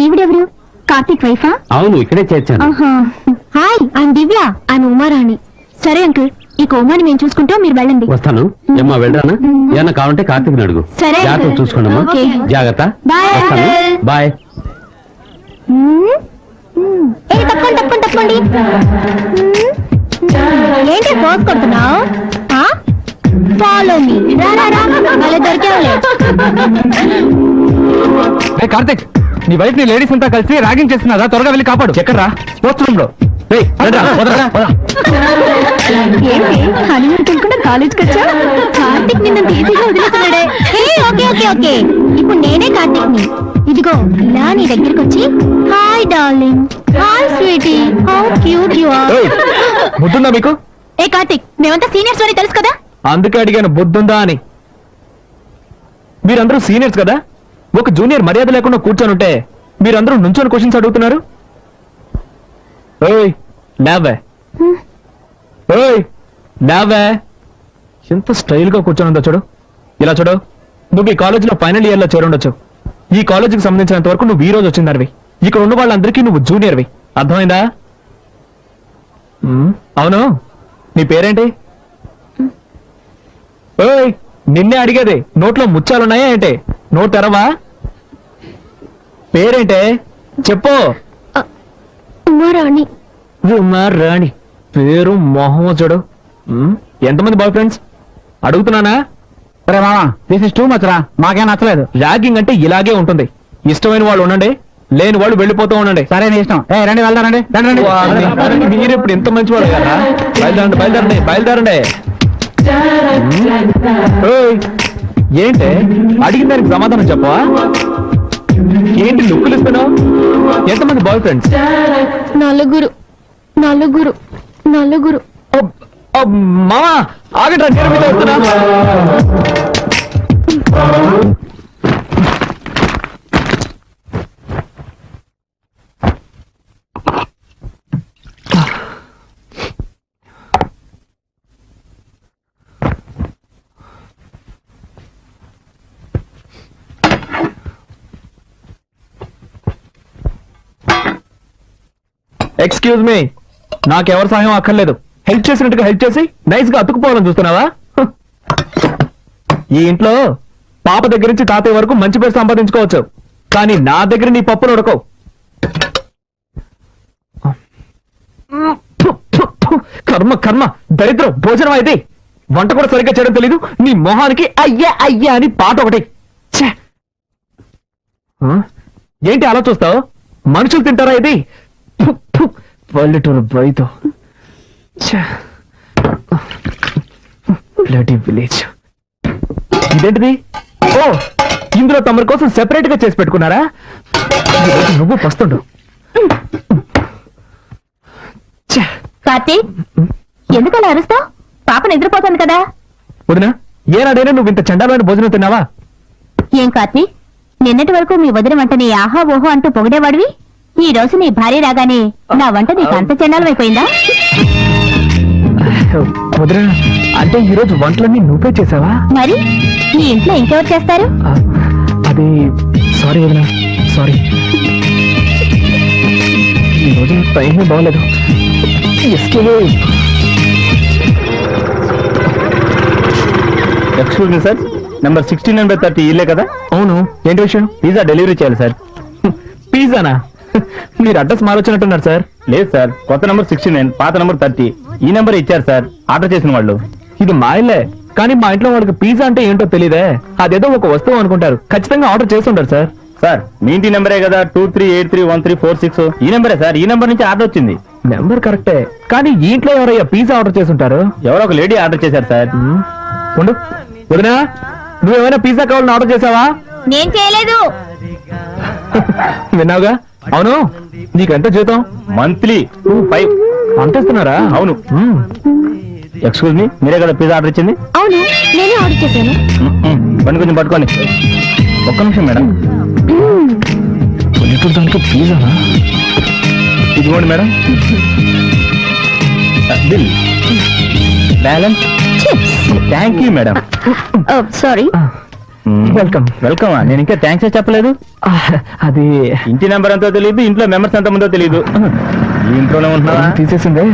ఈవిడెవరు? కార్తిక్ వైఫా? అవును, ఇక్కడే చేర్చాను. Hi, I'm Divya, I'm Uma Rani. సరే అంకుల్, ఈ కోమాని మేము చూసుకుంటాం, మీరు వెళ్ళండి. వస్తాను. ఏమ్మా, వెళ్ళరానా? ఏమన్నా కావాలంటే కార్తీక్ అడుగు. సరే, జాగ్రత్త అంకుల్. చూసుకోండమ్మా. ఓకే. జాగ్రత్త. బాయ్, వస్తాను. అంకుల్. బాయ్. తప్పండి. ఏంటి పోస్ కొడుతున్నావు? Follow me. మళ్ళీ దొరికేవాలే. కార్తిక్, నీ వైఫ్ ని లేడీస్ అంతా కలిసి ర్యాగింగ్ చేస్తున్నారా? త్వరగా వెళ్ళి కాపాడు. ఎక్కడ్రా? స్పోర్ట్స్ రూమ్ లో. ఏంటి హనీమూన్ తినకుండా కాలేజ్కి వచ్చా? కార్తిక్ నిన్ను ఈజీగా వదిలేస్తున్నాడే. ఓకే ఓకే ఓకే, ఇప్పుడు నేనే కార్తిక్ ని. ఇదిగో ఇలా నీ దగ్గరికి వచ్చి, hi darling, hi sweetie, how cute you are. బుద్ధుందా మీకు? ఏ కార్తిక్, మేమంతా సీనియర్స్ అని తెలుసు కదా. అందుకే అడిగాను బుద్ధుందా అని. మీరందరూ సీనియర్స్ కదా, ఒక జూనియర్ మర్యాద లేకుండా కూర్చొని ఉంటే మీరందరూ నుంచొని క్వశ్చన్స్ అడుగుతున్నారు. ఓయ్ లేవే, ఓయ్ లేవే. ఎంత స్టైల్ గా కూర్చొని ఉందో చూడు. ఇలా చూడు, నువ్వు ఈ కాలేజీలో ఫైనల్ ఇయర్ లో చేరుండొచ్చు. ఈ కాలేజీకి సంబంధించినంత వరకు నువ్వు ఈ రోజు వచ్చిందనివి. ఇక్కడ ఉన్న వాళ్ళందరికీ నువ్వు జూనియర్వి, అర్థమైందా? అవును, నీ పేరేంటి? ఓయ్, నిన్నే అడిగేది. నోట్లో ముచ్చాలున్నాయా ఏంటి? నోట్ తెరవా? పేరేంటే చెప్పు. ఉమారాణి. రాణి పేరు మొహం చూడు. ఎంతమంది బాయ్ ఫ్రెండ్స్ అడుగుతున్నానా? సరే మామా, దిస్ ఇస్ టూ మచ్ రా, మాకేం నచ్చలేదు. ర్యాగింగ్ అంటే ఇలాగే ఉంటుంది. ఇష్టమైన వాళ్ళు ఉండండి, లేని వాళ్ళు వెళ్ళిపోతూ ఉండండి. సరే నీ ఇష్టం. రండి వెళ్దారండి. మీరు ఇప్పుడు ఇంత మంచి వాళ్ళు కదా. బయలుదేరండి బయలుదేరండి. ఓయ్, ఏంటి అడిగిన దానికి సమాధానం చెప్పవా? ఏంటి లుక్కులు ఇస్తున్నావు? ఎంతమంది బాయ్ ఫ్రెండ్స్? నలుగురు. మామా ఆగట్రా, నేను మీతో వస్తున్నా. ఎక్స్క్యూజ్ మీ, నాకెవరి సహాయం అక్కర్లేదు. హెల్ప్ చేసినట్టుగా హెల్ప్ చేసి నైస్ గా అతుకుపోవాలని చూస్తున్నావా? ఈ ఇంట్లో పాప దగ్గర నుంచి తాతయ్య వరకు మంచి పేరు సంపాదించుకోవచ్చు, కానీ నా దగ్గర నీ పప్పులు ఉడకవు. కర్మ దరిద్రం. భోజనం అయితే వంట కూడా సరిగ్గా చేయడం తెలీదు. నీ మొహానికి అయ్యా అయ్యా అని పాట ఒకటి. ఛే! ఆ? ఏంటి అలా చూస్తావు? మనుషులు తింటారా ఇది? ఫు, ఫు, పల్లెటూరు బయతో బ్లడీ విలేజ్. ఇదేంటిది? ఓ, ఇందులో తమరి కోసం సెపరేట్ గా చేసి పెట్టుకున్నారా? ఈరోజు నువ్వు పస్తుండు. ఛే! కార్తీక్, ఎందుకు అలా అరుస్తావు? పాప నిద్రపోతుంది కదా. వదినా, ఏనాడైనా నువ్వు ఇంత చండాలమైన భోజనం తిన్నావా? ఏం కార్తీక్, నిన్నటి వరకు మీ వదిన వంటని ఆహా ఓహో అంటూ పొగిడేవాడివి. ఈ రోజు నీ భార్య రాగానే నా వంట నీకు అంత చండాలమైపోయిందా? వదినా, అంటే ఈరోజు వంటలన్నీ నువ్వే చేసావా? మరి నీ ఇంట్లో ఇంకెవరు చేస్తారు? ఆ, అది సారీ వదినా, సారీ. ఈరోజు టైమే బాగలేదు. ఎక్స్క్యూజ్ మీ సార్, నెంబర్ 1630 ఇల్లే కదా? అవును, ఏంటి విషయం? పిజ్జా డెలివరీ చేయాలి సార్. పిజ్జానా? మీరు అడ్రస్ మారొచ్చినట్టున్నారు సార్. లేదు సార్, కొత్త నెంబర్ 69, పాత నెంబర్ 30. ఈ నెంబర్ ఇచ్చారు సార్ ఆర్డర్ చేసిన వాళ్ళు. ఇది మా ఇల్లే, కానీ మా ఇంట్లో వాళ్ళకి పిజ్జా అంటే ఏంటో తెలియదే. అదేదో ఒక వస్తువు అనుకుంటారు. ఖచ్చితంగా ఆర్డర్ చేస్తుంటారు సార్. సార్ మీ ఇంటి నెంబరే కదా 23831346. ఈ నెంబరే సార్, ఈ నెంబర్ నుంచి ఆర్డర్ వచ్చింది. నెంబర్ కరెక్టే, కానీ ఈ ఇంట్లో ఎవరయ్యా పిజ్జా ఆర్డర్ చేస్తుంటారు? ఎవరో ఒక లేడీ ఆర్డర్ చేశారు సార్. ఉండు వదినా, నువ్వేమైనా పిజ్జా కావాలని ఆర్డర్ చేసావా? నేను చేయలేదు. విన్నావుగా? అవును, నీకెంత జీతం? మంత్లీ 25. అంతేస్తున్నారా? అవును. ఎక్స్క్యూజ్ మీ, మీరే కదా పిజ్జా ఆర్డర్ ఇచ్చింది? అవును, నేనే ఆర్డర్ చేశాను. బండి కొంచెం పట్టుకోండి. ఒక్క నిమిషం మేడం. దాంట్లో పిజ్జానా? ఇదిగోండి madam bill. Balance. Thank you madam. Sorry. Welcome. వెల్కమా? నేను ఇంకా థ్యాంక్స్ చెప్పలేదు. అది ఇంటి నెంబర్ ఎంతో తెలియదు, ఇంట్లో మెంబర్స్ ఎంత మందో తెలియదు. ఈ ఇంట్లోనే ఉంటున్నావా? తీసేసిందే.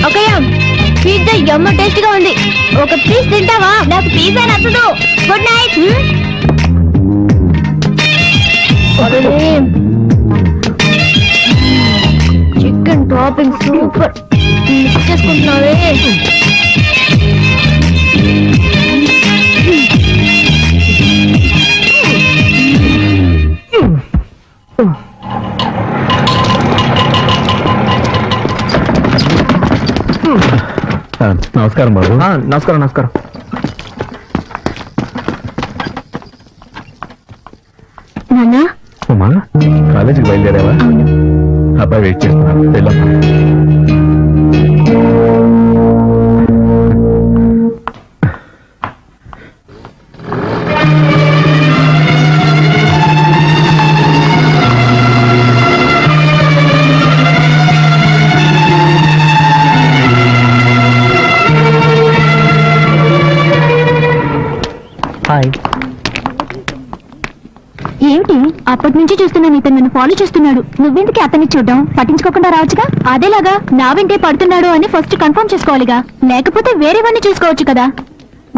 ఓకే, పిజ్జా ఎమ్మ టేస్ట్ గా ఉంది. ఒక పీస్ తింటావా? నాకు పిజ్జా నచ్చదు. Good night. Chicken topping super. Mix చేసుకుంటున్నావే. నమస్కారం బాబు. నమస్కారం. నమస్కారం. నాన్నా, అమ్మా, కాలేజీకి బయలుదేరావా? అబ్బాయి వెయిట్ చేస్తున్నాను, వెళ్ళమ్మా. హాయ్. ఏమిటి అప్పటి నుంచి చూస్తున్నాను, ఇతను నన్ను ఫాలో చేస్తున్నాడు. నువ్వెందుకు అతన్ని చూడడం? పట్టించుకోకుండా రావచ్చుగా. అదేలాగా నా వెంటే పడుతున్నాడు అని ఫస్ట్ కన్ఫర్మ్ చేసుకోవాలిగా, లేకపోతే వేరేవన్నీ చూసుకోవచ్చు కదా.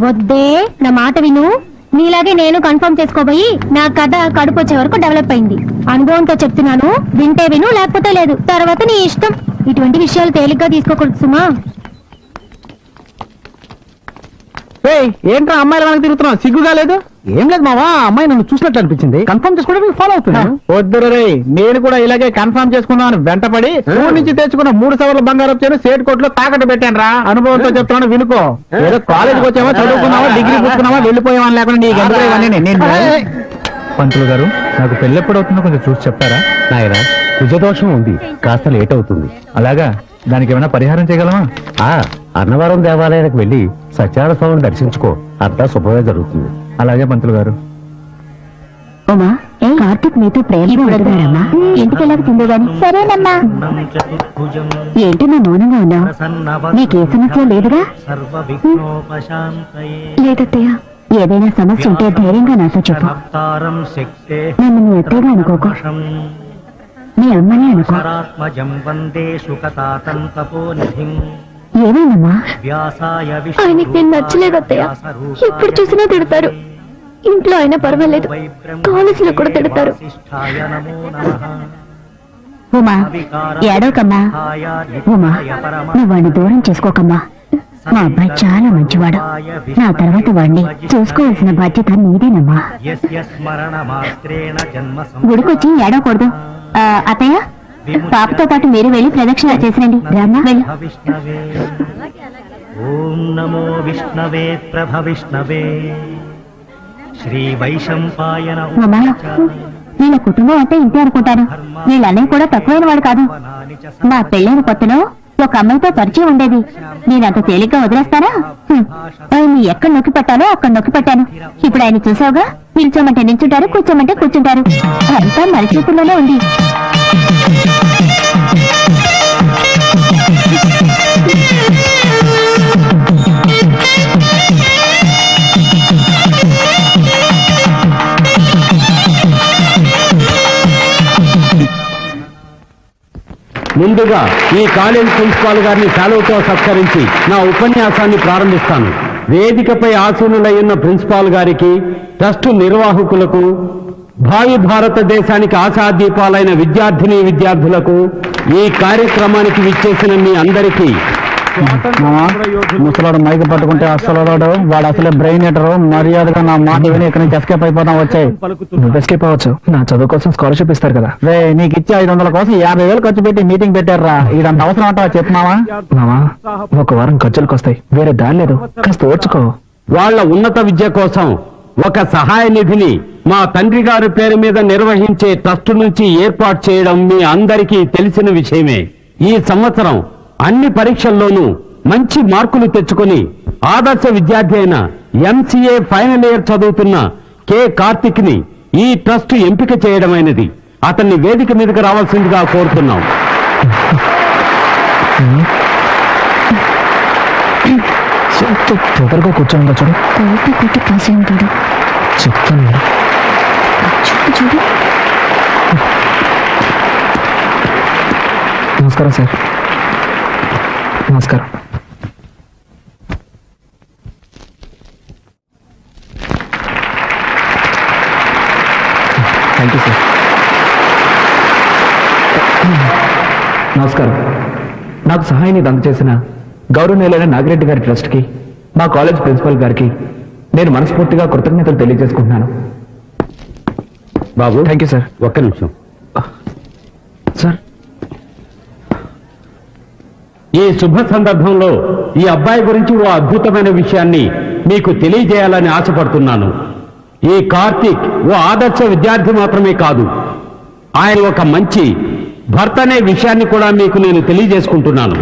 వద్దే, నా మాట విను. నీలాగే నేను కన్ఫర్మ్ చేసుకోబోయి నా కథ కడుపు వచ్చే వరకు డెవలప్ అయింది. అనుభవంతో చెప్తున్నాను, వింటే విను, లేకపోతే లేదు. తర్వాత నీ ఇష్టం. ఇటువంటి విషయాలు తేలిగ్గా తీసుకోకూడదు సుమా. ఏంట్రా అమ్మాయిల వెనక తిరుగుతున్నావు? సిగ్గుగా లేదు? ఏం లేదు మావా, అమ్మాయి నన్ను చూసినట్టు అనిపించింది. కన్ఫర్మ్ చేసుకోవడానికి ఫాలో అవుతున్నాను. వద్దురు రే, నేను కూడా ఇలాగే కన్ఫర్మ్ చేసుకున్నాను. వెంటపడి ఊరు నుంచి తెచ్చుకున్న 3 సవర్ల బంగారం చేను సేట్ కోట్లో తాకట్టు పెట్టాను రా. అనుభవంతో చెప్తున్నాను, వినుకో. ఏదో కాలేజీకి వచ్చావా, చదువుకున్నావా, డిగ్రీ పుచ్చుకున్నావా, వెళ్ళిపోయావా అని లేకుండా నీకు ఎందుకు ఇవన్నీ? నేను పంతులు గారు, నాకు పెళ్ళి ఎప్పుడు అవుతుందో కొంచెం చూసి చెప్తారా? నాయనా, కుజదోషం ఉంది, కాస్త లేట్ అవుతుంది. అలాగా? దానికి ఏమైనా పరిహారం చేయగలమా? అన్నవరం దేవాలయానికి వెళ్ళి సత్యనారాయణ స్వామిని దర్శించుకో, అంతా శుభమే జరుగుతుంది. అలాగే పంతులు గారు. ఉమా, కార్తీక్ మీతో ప్రేమగా అడుగుతారమ్మా. ఇంటికి వెళ్ళాల్సిందే గాని. సరేనమ్మా. ఏంటమ్మా మౌనంగా ఉన్నావు? నీకే సమస్య లేదుగా? లేదత్తయ్య. ఏదైనా సమస్య ఉంటే ధైర్యంగా నాతో చెప్పు. నన్ను నువ్వు ఎత్తగా అనుకోకు, నీ అమ్మని అనుకో. ఏమైందమ్మా? ఆయనకి నేను నచ్చలేదు అత్తయ్య. ఎప్పుడు చూసినా తిడతారు. ఇంట్లో అయినా పర్వాలేదు, కాలేజీలో కూడా తిడతారు. ఉమా ఏడవకమ్మా. ఉమా నువ్వు వాడిని దూరం చేసుకోకమ్మా. మా అబ్బాయి చాలా మంచివాడు. నా తర్వాత వాడిని చూసుకోవాల్సిన బాధ్యత నీదేనమ్మా. గుడికొచ్చి ఏడవకూడదు. అత్తయ్య, పాపతో పాటు మీరు వెళ్ళి ప్రదక్షిణ చేసిరండి. రామ్మా వెళ్ళు. ఓం నమో విష్ణవే ప్రభవిష్ణవే శ్రీ వైశంపాయన. ఉమా, వీళ్ళ కుటుంబం అంటే ఇంతే అనుకుంటారు. వీళ్ళ అన్నయ్య కూడా తక్కువైన వాడు కాదు. నా పెళ్ళైన కొత్తలో ఒక అమ్మాయితో పరిచయం ఉండేది. నేనంత తేలిగ్గా వదిలేస్తానా? ఆయన్ని ఎక్కడ నొక్కి పెట్టాలో అక్కడ నొక్కి పెట్టాను. ఇప్పుడు ఆయన చూసావుగా, నిల్చోమంటే నిల్చుంటారు, కూర్చోమంటే కూర్చుంటారు. అంతా మన చేతుల్లోనే ఉంది. ముందుగా ఈ కాలేజ్ ప్రిన్సిపాల్ గారిని సెలవుతో సత్కరించి నా ఉపన్యాసాన్ని ప్రారంభిస్తాను. వేదికపై ఆసీనులయ్యున్న ప్రిన్సిపాల్ గారికి, ట్రస్టు నిర్వాహకులకు, భావి భారతదేశానికి ఆశాదీపాలైన విద్యార్థులకు, ఈ కార్యక్రమానికి విచ్చేసిన మీ అందరికీ ముసలాడు మైకి పట్టుకుంటే అస్సలు వాడు అసలే బ్రెయిన్ ఎటరు. మర్యాదగా నా మాట విని ఇక్కడి నుంచి ఎస్కేప్ అయిపోతాం. వచ్చాయి నువ్వు ఎస్కేప్ అవ్వచ్చు. నా చదువు కోసం స్కాలర్షిప్ ఇస్తారు కదా. రే, నీకు ఇచ్చే 500 కోసం 50,000 ఖర్చు పెట్టి మీటింగ్ పెట్టారా? ఇదంత అవసరం అంటావా చెప్పు మావా. మామా, ఒక వారం ఖర్చులకు వస్తాయి, వేరే దారి లేదు. కాస్త ఓర్చుకో. వాళ్ళ ఉన్నత విద్య కోసం ఒక సహాయ నిధిని మా తండ్రి గారి పేరు మీద నిర్వహించే ట్రస్ట్ నుంచి ఏర్పాటు చేయడం మీ అందరికీ తెలిసిన విషయమే. ఈ సంవత్సరం అన్ని పరీక్షల్లోనూ మంచి మార్కులు తెచ్చుకొని ఆదర్శ విద్యార్థి అయిన MCA ఫైనల్ ఇయర్ చదువుతున్న K. కార్తిక్ ని ఈ ట్రస్ట్ ఎంపిక చేయడమైనది. అతన్ని వేదిక మీదకి రావాల్సిందిగా కోరుతున్నాం. తొందరగా కూర్చోంగా చూడు. కొట్టి కాసే ఉంటాడు. చెప్తాను. చూడు. నమస్కారం సార్. నమస్కారం. Thank you sir. నమస్కారం. నాకు సహాయాన్ని అందజేసిన గౌరవనీయులైన నాగిరెడ్డి గారి ట్రస్ట్కి, మా కాలేజ్ ప్రిన్సిపల్ గారికి నేను మనస్ఫూర్తిగా కృతజ్ఞతలు తెలియజేసుకుంటున్నాను. బాబు, థ్యాంక్ యూ సార్. ఒక్క నిమిషం సార్. ఈ శుభ సందర్భంలో ఈ అబ్బాయి గురించి ఓ అద్భుతమైన విషయాన్ని మీకు తెలియజేయాలని ఆశపడుతున్నాను. ఈ కార్తీక్ ఓ ఆదర్శ విద్యార్థి మాత్రమే కాదు, ఆయన ఒక మంచి భర్త అనే విషయాన్ని కూడా మీకు నేను తెలియజేసుకుంటున్నాను.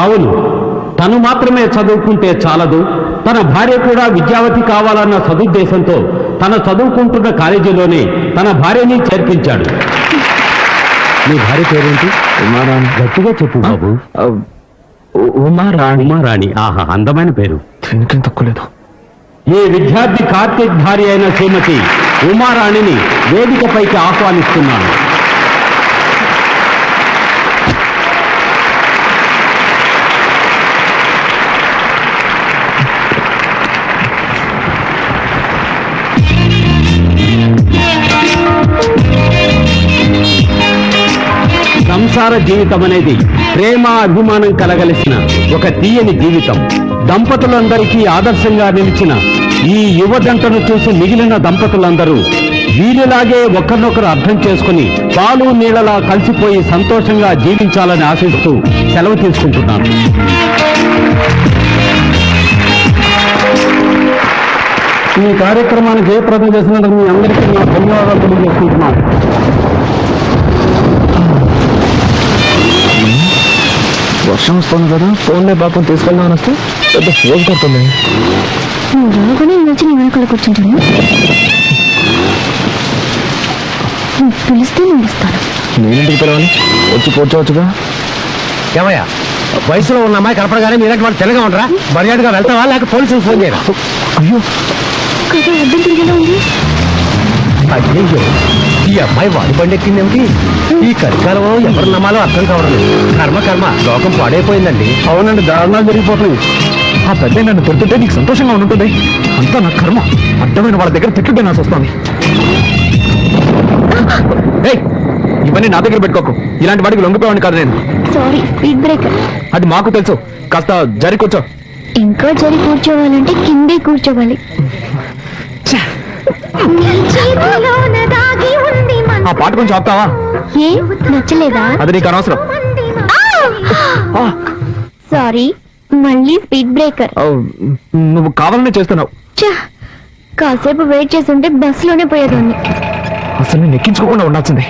అవును, తను మాత్రమే చదువుకుంటే చాలదు, తన భార్య కూడా విద్యావతి కావాలన్న సదుద్దేశంతో తన చదువుకుంటున్న కాలేజీలోనే తన భార్యని చేర్పించాడు. మీ భార్య పేరేంటి? ఉమారాణి. గట్టిగా చెప్పు బాబు. ఉమారాణి. ఉమారాణి. ఆహా, అందమైన పేరు. దీనికేం తక్కువ లేదు. ఈ విద్యార్థి కార్తీక్ భార్య అయిన శ్రీమతి ఉమారాణిని వేదికపైకి ఆహ్వానిస్తున్నాను. సంసార జీవితం అనేది ప్రేమ అభిమానం కలగలిసిన ఒక తీయని జీవితం. దంపతులందరికీ ఆదర్శంగా నిలిచిన ఈ యువ జంటను చూసి మిగిలిన దంపతులందరూ వీరిలాగే ఒకరినొకరు అర్థం చేసుకుని పాలు నీళ్లలా కలిసిపోయి సంతోషంగా జీవించాలని ఆశిస్తూ సెలవు తీసుకుంటున్నాను. ఈ కార్యక్రమాన్ని జయప్రదం చేసినందుకు మీ అందరికీ నా ధన్యవాదాలు తెలియజేసుకుంటున్నాను. వర్షం వస్తుంది కదా, ఫోన్లే పాపం తీసుకెళ్దామని వస్తే పెద్ద ఫోన్ కొడుతుంది. నువ్వు రాగానే వచ్చి నీ వెనకాల కూర్చుంటాను. నువ్వు పిలిస్తే నేను ఇస్తాను. నేనేంటికి పిలవాలి? వచ్చి కూర్చోవచ్చుగా. ఏమయ్యా, వయసులో ఉన్న అమ్మాయి కనపడగానే మీరంటే వాళ్ళు తెల్లగా ఉండరా? మర్యాదగా వెళ్తావా లేక పోలీసులు ఫోన్ చేయరా? అయ్యో, కదా అడ్డం తిరిగేలా ఉంది. అయ్యో, ఈ అమ్మాయి వాడి బండి ఎక్కిందేమిటి? ఈ కలికాలం ఎవరు నమ్మాలో అర్థం కావడం లేదు. కర్మ లోకం పాడైపోయిందండి. అవునండి, దారుణాలు జరిగిపోతుంది. ఆ పెద్ద నన్ను తిడుతుంటే నీకు సంతోషంగా ఉంటుంది. అంతా నా కర్మ. అడ్డమైన వాళ్ళ దగ్గర తిట్టుంటే నాకు వస్తుంది. ఏయ్, ఇవన్నీ నా దగ్గర పెట్టుకోకు. ఇలాంటి వాడికి లొంగిపోయాను కాదు నేను. Sorry, speed breaker. అది మాకు తెలుసు. కాస్త జరి కూర్చో. ఇంకా జరి కూర్చోవాలంటే కిందే కూర్చోవాలి. ఆ పాట కొంచెం ఆపుతావా? ఏ నచ్చలేదా? అది నీకు అనవసరం. ఆ, సారీ, మళ్ళీ స్పీడ్ బ్రేకర్. ఓ, నువ్వు కావాలనే చేస్తున్నావు. కాసేపు వెయిట్ చేస్తుంటే బస్సులోనే పోయేదాన్ని. అసలు నేను ఎక్కించుకోకుండా ఉండాల్సిందే.